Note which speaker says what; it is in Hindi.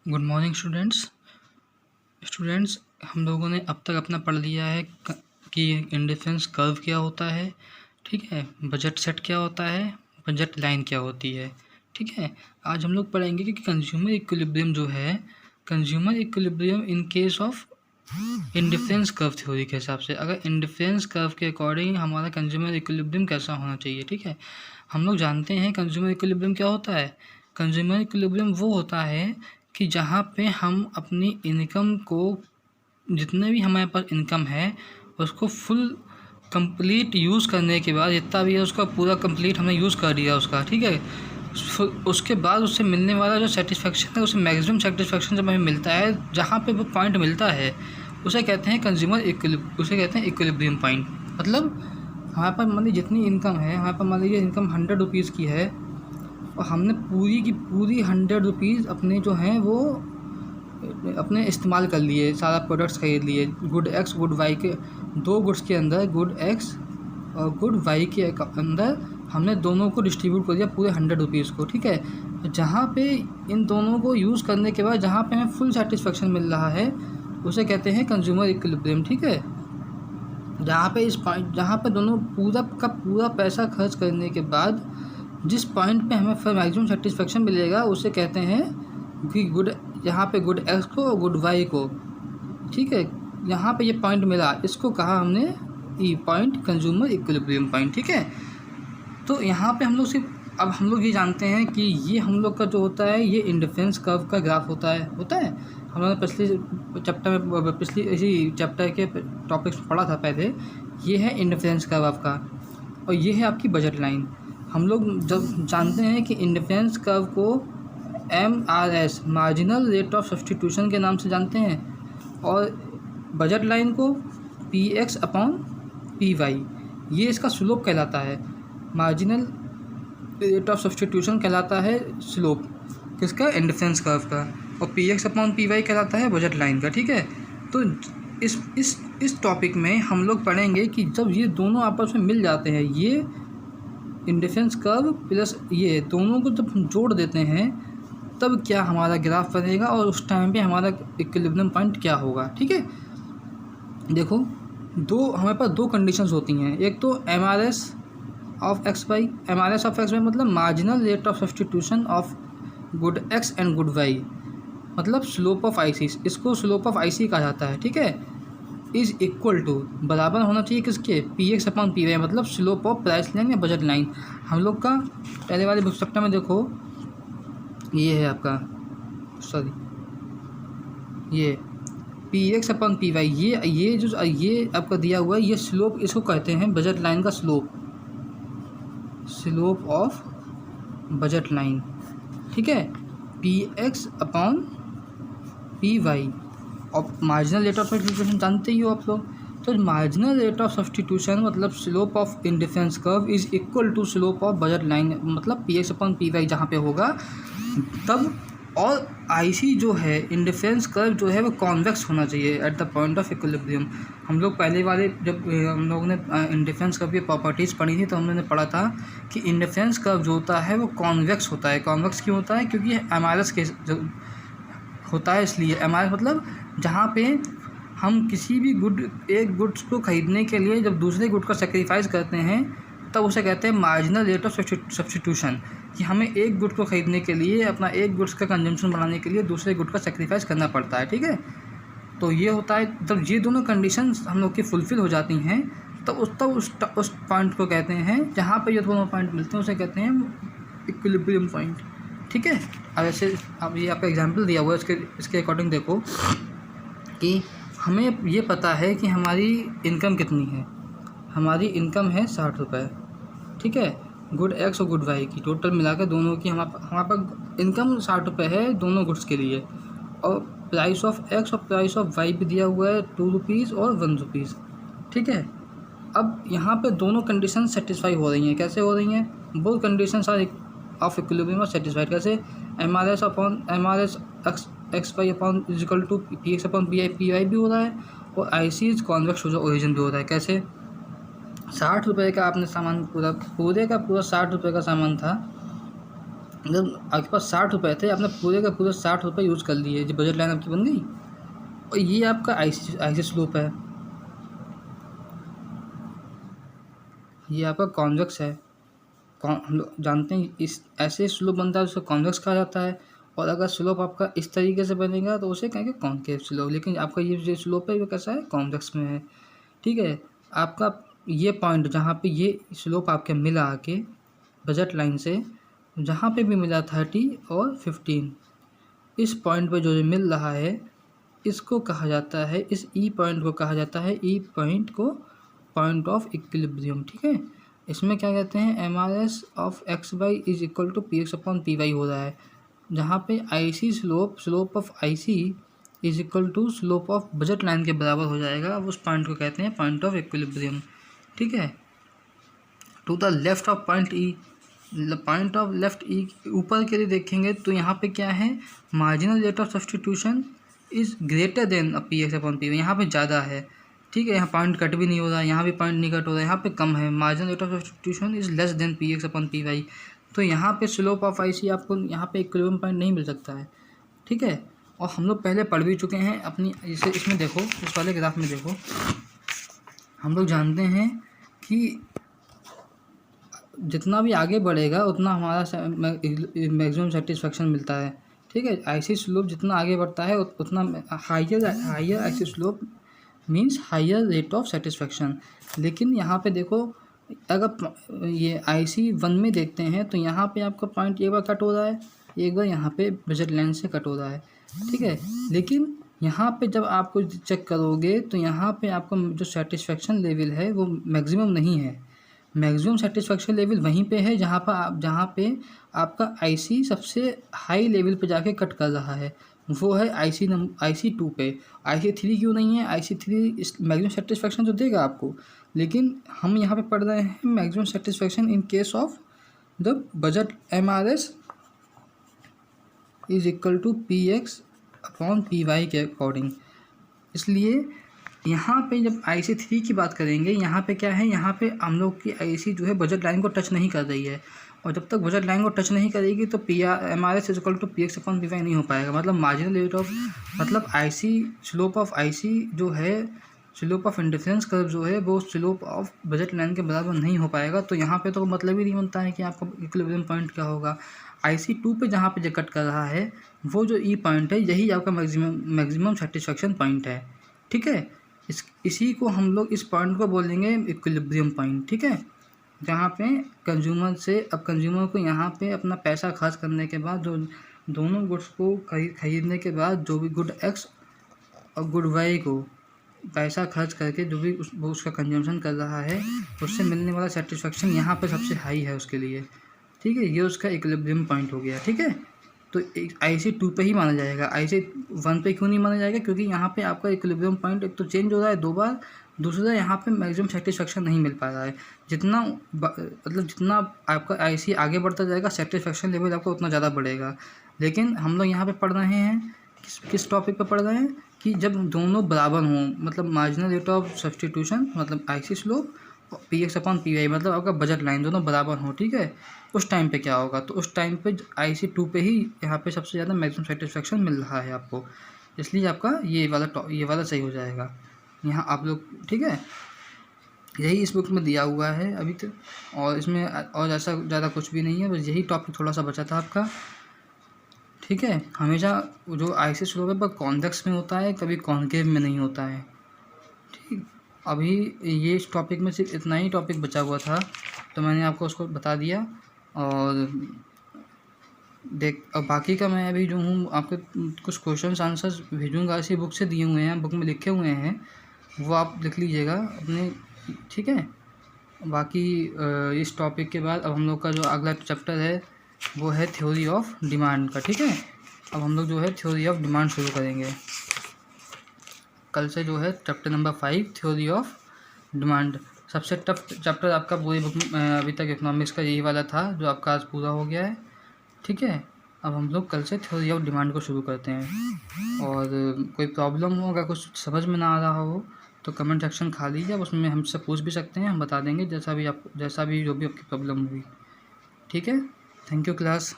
Speaker 1: गुड मॉर्निंग स्टूडेंट्स हम लोगों ने अब तक अपना पढ़ लिया है कि इंडिफरेंस कर्व क्या होता है। ठीक है, बजट सेट क्या होता है, बजट लाइन क्या होती है। ठीक है, आज हम लोग पढ़ेंगे कि कंज्यूमर इक्विलिब्रियम जो है, consumer equilibrium in case of indifference curve theory के हिसाब से, अगर इंडिफरेंस कर्व के अकॉर्डिंग हमारा कंज्यूमर इक्विलिब्रियम कैसा होना चाहिए। ठीक है, हम लोग जानते हैं कंज्यूमर इक्विलिब्रियम क्या होता है। कंज्यूमर इक्विलिब्रियम वो होता है कि जहाँ पे हम अपनी इनकम को, जितने भी हमारे पास इनकम है उसको फुल कंप्लीट यूज़ करने के बाद, जितना भी है उसका पूरा कंप्लीट हमने यूज़ कर दिया उसका। ठीक है, उसके बाद उससे मिलने वाला जो सेटिस्फेक्शन है, उसे मैक्सिमम सेटिस्फेक्शन जब हमें मिलता है, जहाँ पे वो पॉइंट मिलता है उसे कहते हैं कंज्यूमर उसे कहते हैं इक्विलिब्रियम पॉइंट। मतलब हमारे पास मान लीजिए जितनी इनकम है, हमारे पास मान लीजिए इनकम 100 रुपीज़ की है और हमने पूरी की पूरी 100 रुपीज़ अपने जो हैं वो अपने इस्तेमाल कर लिए, सारा प्रोडक्ट्स खरीद लिए। गुड एक्स गुड वाई के दो गुड्स के अंदर, गुड एक्स और गुड वाई के अंदर हमने दोनों को डिस्ट्रीब्यूट कर दिया पूरे 100 रुपीज़ को। ठीक है, जहाँ पे इन दोनों को यूज़ करने के बाद जहाँ पे हमें फुल सेटिस्फेक्शन मिल रहा है उसे कहते हैं कंज्यूमर इक्विलिब्रियम। ठीक है, जहाँ पे इस पॉइंट, जहाँ पे दोनों पूरा का पूरा पैसा खर्च करने के बाद जिस पॉइंट पे हमें फिर मैक्सिमम सेटिस्फेक्शन मिलेगा उसे कहते हैं कि गुड, यहाँ पे गुड एक्स को और गुड वाई को। ठीक है, यहाँ पे ये पॉइंट मिला, इसको कहा हमने ई पॉइंट, कंज्यूमर इक्विलिब्रियम पॉइंट। ठीक है, तो यहाँ पे हम लोग सिर्फ अब हम लोग ये जानते हैं कि ये हम लोग का जो होता है ये इंडिफरेंस कर्व का ग्राफ होता है हम लोगों ने पिछली इसी चैप्टर के टॉपिक्स पढ़ा था पहले। ये है इंडिफरेंस कर्व आपका और ये है आपकी बजट लाइन। हम लोग जब जानते हैं कि इंडिफरेंस कर्व को MRS, marginal rate of substitution के नाम से जानते हैं, और बजट लाइन को PX/PY, ये इसका स्लोप कहलाता है। मार्जिनल रेट ऑफ सब्स्टिट्यूशन कहलाता है स्लोप किसका, इंडिफरेंस कर्व का, और PX/PY कहलाता है बजट लाइन का। ठीक है, तो इस टॉपिक में हम लोग पढ़ेंगे कि जब ये दोनों आपस में मिल जाते हैं, ये इंडिफरेंस कर्व प्लस ये दोनों को जब हम जोड़ देते हैं तब क्या हमारा ग्राफ बनेगा और उस टाइम पे हमारा इक्विलिब्रियम पॉइंट क्या होगा। ठीक है, देखो हमारे पास दो कंडीशंस होती हैं। एक तो MRS of X Y, MRS of X Y मतलब marginal rate of substitution of good X and good Y, मतलब स्लोप ऑफ IC, इसको स्लोप ऑफ IC कहा जाता है। ठीक है, इज़ इक्वल टू, बराबर होना चाहिए किसके, PX/PY, मतलब स्लोप ऑफ प्राइस लाइन या बजट लाइन। हम लोग का पहले वाले बुक चैप्टर में देखो, ये है आपका, सॉरी, ये PX/PY, ये जो ये आपका दिया हुआ है, ये स्लोप, इसको कहते हैं बजट लाइन का slope, slope of budget line. ठीक है, PX/PY और मार्जिनल रेट ऑफ सब्स्टिट्यूशन जानते ही हो आप लोग। तो मार्जिनल रेट ऑफ सब्स्टिट्यूशन मतलब slope of indifference curve is equal to slope of budget line, मतलब PX/PY जहाँ पे होगा तब। और IC जो है, इंडिफरेंस कर्व जो है वो कॉन्वेक्स होना चाहिए at the point of equilibrium. हम लोग पहले वाले जब हम लोगों ने इंडिफरेंस कर्व की प्रॉपर्टीज़ पढ़ी थी तो हमने पढ़ा था कि इंडिफरेंस कर्व जो होता है वो कॉन्वेक्स होता है। कॉन्वेक्स क्यों होता है, क्योंकि MRS के होता है, इसलिए MRS मतलब जहाँ पे हम किसी भी एक गुड्स को ख़रीदने के लिए जब दूसरे गुड का सेक्रीफाइस करते हैं तब उसे कहते हैं मार्जिनल रेट ऑफ सब्स्टिट्यूशन, कि हमें एक गुड को ख़रीदने के लिए, अपना एक गुड्स का कंजम्पशन बढ़ाने के लिए दूसरे गुड का सेक्रीफाइस करना पड़ता है। ठीक है, तो ये होता है जब ये दोनों कंडीशंस हम लोग की फुलफ़िल हो जाती हैं तो उस पॉइंट को कहते हैं, जहाँ पे ये दोनों पॉइंट मिलते हैं उसे कहते हैं इक्विलिब्रियम पॉइंट। ठीक है, अब ऐसे अब ये आपका एग्जांपल दिया हुआ है, इसके अकॉर्डिंग देखो कि हमें ये पता है कि हमारी इनकम कितनी है। हमारी इनकम है 60 रुपये। ठीक है, गुड एक्स और गुड वाई की टोटल मिलाकर दोनों की हमारे पास इनकम 60 रुपये है दोनों गुड्स के लिए, और प्राइस ऑफ एक्स और प्राइस ऑफ वाई भी दिया हुआ है 2 रुपीज़ और 1 रुपीज़। ठीक है, अब यहाँ पे दोनों कंडीशन सेटिस्फाई हो रही हैं। कैसे हो रही हैं, both conditions are of equilibrium और सेटिस्फाइड। कैसे, MRS X Y upon is equal to PX/PY भी हो रहा है और IC is convex to the origin भी हो रहा है। कैसे, 60 रुपये का आपने सामान पूरे का पूरा 60 रुपये का सामान था, मतलब आपके पास 60 रुपये थे, आपने पूरे का पूरे 60 रुपये यूज़ कर लिए, जो बजट लाइन आपकी बन गई। और ये आपका ऐसी स्लोप है, ये आपका कॉन्वेक्स है। हम लोग जानते हैं इस ऐसे स्लोप बनता है उसे कॉन्वेक्स कहा जाता है। और अगर स्लोप आपका इस तरीके से बनेगा तो उसे कहेंगे कॉन्केव स्लोप, लेकिन आपका ये जो स्लोप है वो कैसा है, कॉन्वेक्स में है। ठीक है, आपका ये पॉइंट जहाँ पे ये स्लोप आपके मिला आके बजट लाइन से, जहाँ पे भी मिला 30 और 15, इस पॉइंट पे जो मिल रहा है इसको कहा जाता है, इस ई पॉइंट को कहा जाता है, ई पॉइंट को पॉइंट ऑफ इक्विलिब्रियम। ठीक है, इसमें क्या कहते हैं, MRS of X Y is equal to P X upon P Y हो रहा है, जहाँ पे IC slope of IC is equal to slope of budget line के बराबर हो जाएगा। अब उस पॉइंट को कहते हैं पॉइंट ऑफ इक्विलिब्रियम। ठीक है, to the left of point E, point of left E ऊपर के लिए देखेंगे तो यहाँ पे क्या है, marginal rate of substitution is greater than P X upon P Y, यहाँ पे ज़्यादा है। ठीक है, यहाँ पॉइंट कट भी नहीं हो रहा है, यहाँ भी पॉइंट नहीं कट हो रहा है, यहाँ पे कम है, marginal rate of substitution is less than P X upon P Y. तो यहाँ पे स्लोप ऑफ IC आपको यहाँ पे इक्विलिब्रियम पॉइंट नहीं मिल सकता है। ठीक है, और हम लोग पहले पढ़ भी चुके हैं अपनी, इसे इसमें देखो, इस वाले ग्राफ में देखो, हम लोग जानते हैं कि जितना भी आगे बढ़ेगा उतना हमारा मैक्सिमम सेटिस्फेक्शन मिलता है। ठीक है, IC स्लोप जितना आगे बढ़ता है उतना higher IC slope means higher rate of satisfaction. लेकिन यहाँ पे देखो, अगर ये IC 1 में देखते हैं तो यहाँ पे आपका पॉइंट एक बार कट हो रहा है, एक बार यहाँ पे बजट लाइन से कट हो रहा है। ठीक है, लेकिन यहाँ पे जब आपको चेक करोगे तो यहाँ पे आपका जो सेटिस्फेक्शन लेवल है वो मैक्सिमम नहीं है। मैक्सिमम सेटिस्फेक्शन लेवल वहीं पे है जहाँ पे आपका IC सबसे हाई लेवल पे जाके कट कर रहा है, वो है IC 2 पे। IC 3 क्यों नहीं है, IC 3 मैक्सिमम सेटिस्फेक्शन तो देगा आपको, लेकिन हम यहाँ पे पढ़ रहे हैं maximum satisfaction in case of the budget MRS is equal to PX upon PY के अकॉर्डिंग। इसलिए यहाँ पे जब IC 3 की बात करेंगे, यहाँ पे क्या है, यहाँ पे हम लोग की IC जो है बजट लाइन को टच नहीं कर रही है, और जब तक बजट लाइन को टच नहीं करेगी तो MRS is equal to PX upon PY नहीं हो पाएगा। मतलब मार्जिनल रेट ऑफ, मतलब IC स्लोप ऑफ IC जो है, स्लोप ऑफ इंडिफरेंस कर्व जो है वो स्लोप ऑफ बजट लाइन के बराबर नहीं हो पाएगा। तो यहाँ पे तो मतलब ही नहीं बनता है कि आपका इक्विलिब्रियम पॉइंट क्या होगा। IC 2 पे जहाँ पे कट कर रहा है वो जो ई पॉइंट है यही आपका मैक्सिमम सेटिस्फेक्शन पॉइंट है। ठीक है, इसी को हम लोग, इस पॉइंट को बोलेंगे इक्विलिब्रियम पॉइंट। ठीक है, जहाँ पे कंज्यूमर को यहाँ पे अपना पैसा खर्च करने के बाद, जो दोनों गुड्स को खरीदने के बाद जो भी गुड X और गुड Y को पैसा खर्च करके जो भी वो उसका कंजम्पशन कर रहा है, उससे मिलने वाला सेटिस्फेक्शन यहाँ पे सबसे हाई है उसके लिए। ठीक है, ये उसका इक्विलिब्रियम पॉइंट हो गया। ठीक है, तो IC 2 पे ही माना जाएगा, IC 1 पे क्यों नहीं माना जाएगा, क्योंकि यहाँ पे आपका इक्विलिब्रियम पॉइंट एक तो चेंज हो रहा है 2 बार, दूसरा यहाँ पे मैक्सिमम सेटिस्फेक्शन नहीं मिल पा रहा है। जितना आपका IC आगे बढ़ता जाएगा सेटिस्फेक्शन लेवल आपका उतना ज़्यादा बढ़ेगा। लेकिन हम लोग यहाँ पे पढ़ रहे हैं किस टॉपिक पे पढ़ रहे हैं कि जब दोनों बराबर हों, मतलब मार्जिनल रेट ऑफ सब्सटीट्यूशन मतलब IC slope, PX upon PY मतलब आपका बजट लाइन दोनों बराबर हों। ठीक है, उस टाइम पे क्या होगा, तो उस टाइम पे IC 2 पे ही यहाँ पे सबसे ज़्यादा मैक्सिमम सेटिस्फेक्शन मिल रहा है आपको, इसलिए आपका ये वाला सही हो जाएगा यहाँ आप लोग। ठीक है, यही इस बुक में दिया हुआ है अभी तक, और इसमें और ऐसा ज़्यादा कुछ भी नहीं है, बस यही टॉपिक थोड़ा सा बचा था आपका। ठीक है, हमेशा जो IC स्लोप है वह कॉन्वेक्स में होता है, कभी कॉन्केव में नहीं होता है। ठीक, अभी ये इस टॉपिक में सिर्फ इतना ही टॉपिक बचा हुआ था, तो मैंने आपको उसको बता दिया। और बाकी का मैं अभी जो हूँ आपको कुछ क्वेश्चन आंसर्स भेजूँगा, इसी बुक से दिए हुए हैं, बुक में लिखे हुए हैं, वो आप लिख लीजिएगा अपने। ठीक है, बाकी इस टॉपिक के बाद अब हम लोग का जो अगला चैप्टर है वो है थ्योरी ऑफ डिमांड का। ठीक है, अब हम लोग जो है थ्योरी ऑफ डिमांड शुरू करेंगे कल से, जो है chapter number 5 theory of demand. सबसे टफ चैप्टर आपका पूरी बुक में अभी तक इकोनॉमिक्स का यही वाला था, जो आपका आज पूरा हो गया है। ठीक है, अब हम लोग कल से थ्योरी ऑफ डिमांड को शुरू करते हैं। और कोई प्रॉब्लम हो, अगर कुछ समझ में ना आ रहा हो तो कमेंट सेक्शन खा लीजिए, अब उसमें हमसे पूछ भी सकते हैं, हम बता देंगे जैसा भी जो भी आपकी प्रॉब्लम हुई। ठीक है, थैंक यू क्लास।